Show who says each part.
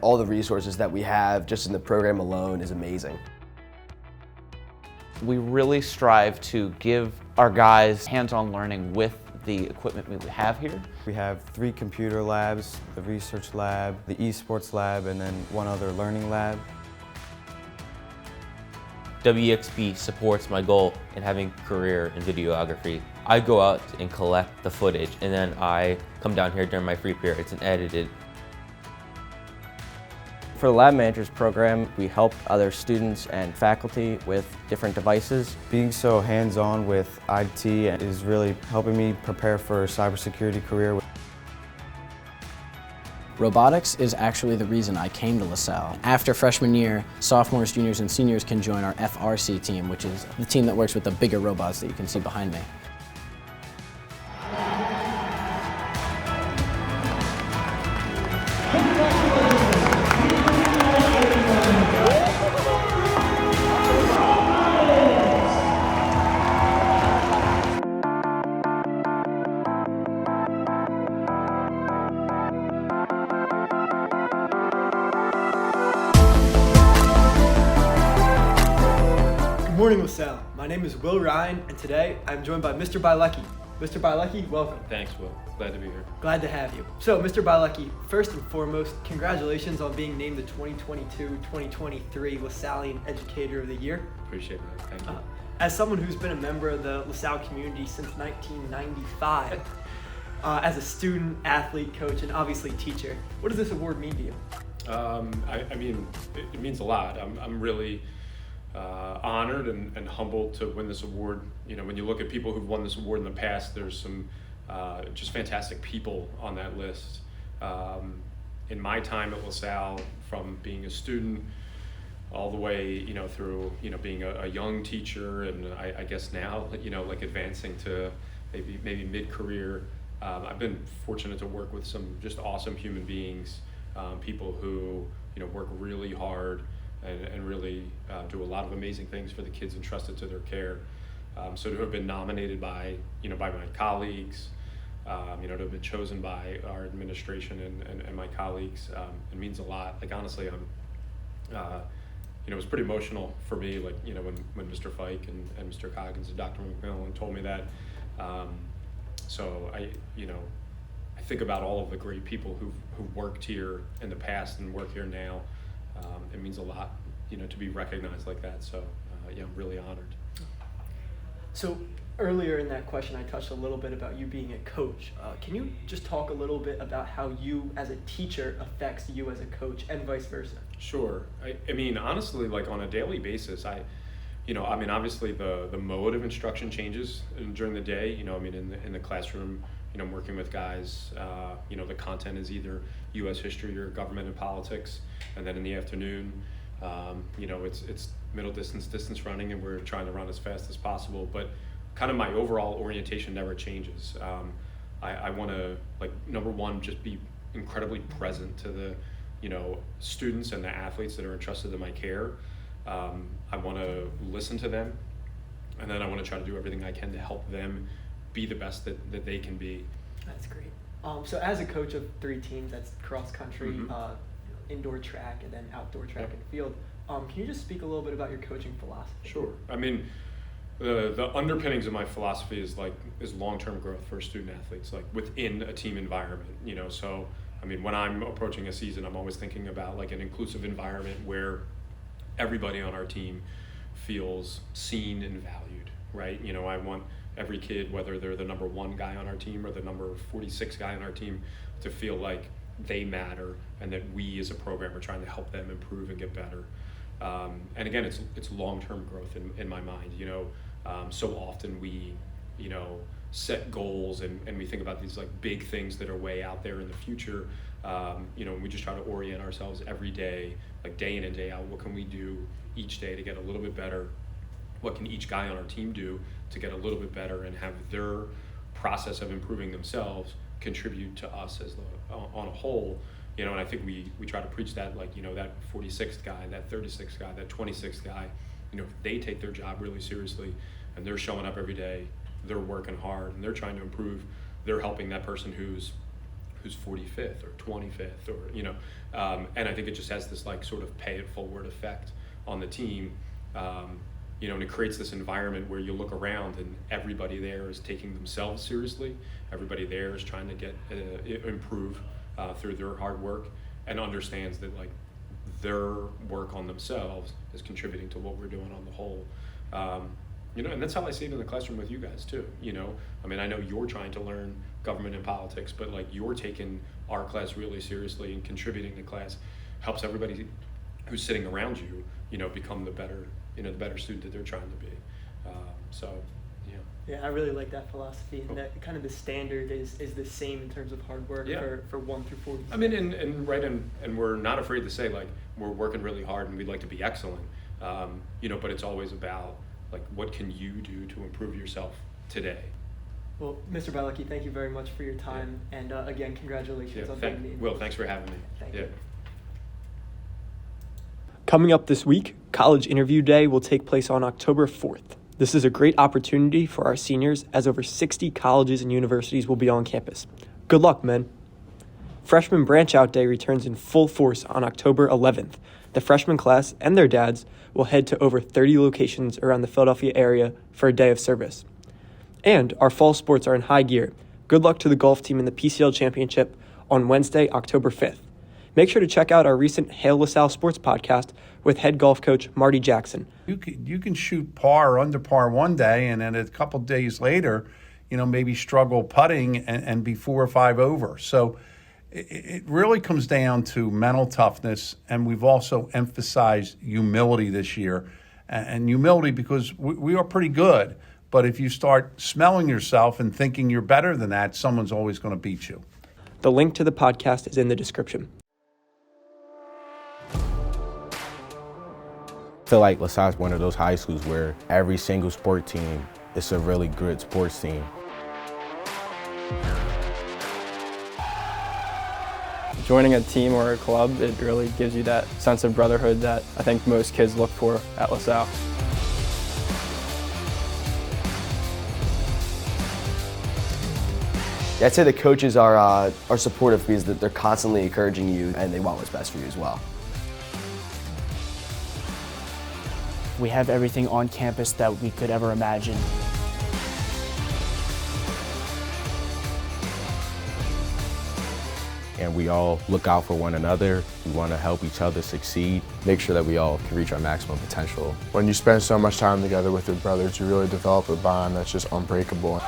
Speaker 1: All the resources that we have just in the program alone is amazing.
Speaker 2: We really strive to give our guys hands-on learning with the equipment we have here.
Speaker 3: We have 3 computer labs, the research lab, the esports lab, and then 1 other learning lab.
Speaker 4: WEXP supports my goal in having a career in videography. I go out and collect the footage, and then I come down here during my free periods and edit it.
Speaker 5: For the Lab Managers program, we help other students and faculty with different devices.
Speaker 3: Being so hands-on with IT is really helping me prepare for a cybersecurity career.
Speaker 6: Robotics is actually the reason I came to LaSalle. After freshman year, sophomores, juniors, and seniors can join our FRC team, which is the team that works with the bigger robots that you can see behind me.
Speaker 7: Good morning, LaSalle. My name is Will Ryan, and today I'm joined by Mr. Bielecki. Mr. Bielecki, welcome.
Speaker 8: Thanks, Will. Glad to be here.
Speaker 7: Glad to have you. So, Mr. Bielecki, first and foremost, congratulations on being named the 2022-2023 Lasallian Educator of the Year.
Speaker 8: Appreciate that. Thank you.
Speaker 7: As someone who's been a member of the LaSalle community since 1995, as a student, athlete, coach, and obviously teacher, what does this award mean to you?
Speaker 8: I mean, it means a lot. I'm really honored and humbled to win this award. You know, when you look at people who've won this award in the past, there's some just fantastic people on that list. In my time at LaSalle, from being a student all the way, you know, through, you know, being a young teacher, and I guess now, you know, like advancing to maybe mid-career, I've been fortunate to work with some just awesome human beings, people who, you know, work really hard and really do a lot of amazing things for the kids entrusted to their care. So to have been nominated by, you know, by my colleagues, you know, to have been chosen by our administration and my colleagues, it means a lot. Like, honestly, I'm, you know, it was pretty emotional for me, like, you know, when Mr. Fike and Mr. Coggins and Dr. McMillan told me that. So I think about all of the great people who've worked here in the past and work here now. It means a lot, you know, to be recognized like that. So, yeah, I'm really honored.
Speaker 7: So earlier in that question, I touched a little bit about you being a coach. Can you just talk a little bit about how you as a teacher affects you as a coach and vice versa?
Speaker 8: Sure. I mean, honestly, like on a daily basis, obviously the mode of instruction changes during the day. You know, I mean, in the classroom, you know, I'm working with guys, you know, the content is either U.S. history or government and politics. And then in the afternoon, you know, it's middle distance running, and we're trying to run as fast as possible. But kind of my overall orientation never changes. I want to, like, number one, just be incredibly present to the, you know, students and the athletes that are entrusted to my care. I want to listen to them, and then I want to try to do everything I can to help them be the best that they can be.
Speaker 7: That's great. So as a coach of 3 teams, that's cross country,
Speaker 8: Mm-hmm.
Speaker 7: Indoor track, and then outdoor track and field, can you just speak a little bit about your coaching philosophy?
Speaker 8: Sure. I mean, the underpinnings of my philosophy is long-term growth for student athletes, like within a team environment, you know. So, I mean, when I'm approaching a season, I'm always thinking about like an inclusive environment where everybody on our team feels seen and valued, right? You know, I want every kid, whether they're the number 1 guy on our team or the number 46 guy on our team, to feel like they matter and that we as a program are trying to help them improve and get better. And again, it's long-term growth in my mind. You know, so often we, you know, set goals and we think about these like big things that are way out there in the future. You know, and we just try to orient ourselves every day, like day in and day out. What can we do each day to get a little bit better? What can each guy on our team do to get a little bit better and have their process of improving themselves contribute to us as on a whole? You know, and I think we try to preach that, like, you know, that 46th guy, that 36th guy, that 26th guy, you know, they take their job really seriously and they're showing up every day, they're working hard and they're trying to improve, they're helping that person who's who's 45th or 25th, or and I think it just has this like sort of pay it forward effect on the team. And it creates this environment where you look around and everybody there is taking themselves seriously. Everybody there is trying to get improve through their hard work, and understands that like their work on themselves is contributing to what we're doing on the whole. And that's how I see it in the classroom with you guys too. I know you're trying to learn government and politics, but like you're taking our class really seriously, and contributing to class helps everybody who's sitting around you, become the better student that they're trying to be.
Speaker 7: Yeah, I really like that philosophy, and that kind of the standard is the same in terms of hard work for 1 through 40.
Speaker 8: And we're not afraid to say like we're working really hard and we'd like to be excellent, but it's always about like what can you do to improve yourself today.
Speaker 7: Well, Mr. Bielecki, thank you very much for your time, and again, congratulations on being the
Speaker 8: Will, thanks for having me.
Speaker 7: Thank you.
Speaker 9: Coming up this week, College Interview Day will take place on October 4th. This is a great opportunity for our seniors, as over 60 colleges and universities will be on campus. Good luck, men. Freshman Branch Out Day returns in full force on October 11th. The freshman class and their dads will head to over 30 locations around the Philadelphia area for a day of service. And our fall sports are in high gear. Good luck to the golf team in the PCL Championship on Wednesday, October 5th. Make sure to check out our recent Hail LaSalle Sports podcast with head golf coach Marty Jackson.
Speaker 10: You can shoot par or under par one day, and then a couple days later, maybe struggle putting and be 4 or 5 over. So it really comes down to mental toughness, and we've also emphasized humility this year. And humility because we are pretty good, but if you start smelling yourself and thinking you're better than that, someone's always going to beat you.
Speaker 9: The link to the podcast is in the description.
Speaker 11: I feel like LaSalle is one of those high schools where every single sport team is a really good sports team.
Speaker 12: Joining a team or a club, it really gives you that sense of brotherhood that I think most kids look for at LaSalle.
Speaker 1: Yeah, I'd say the coaches are supportive because they're constantly encouraging you, and they want what's best for you as well.
Speaker 13: We have everything on campus that we could ever imagine.
Speaker 11: And we all look out for one another. We want to help each other succeed.
Speaker 14: Make sure that we all can reach our maximum potential. When you spend so much time together with your brothers, you really develop a bond that's just unbreakable.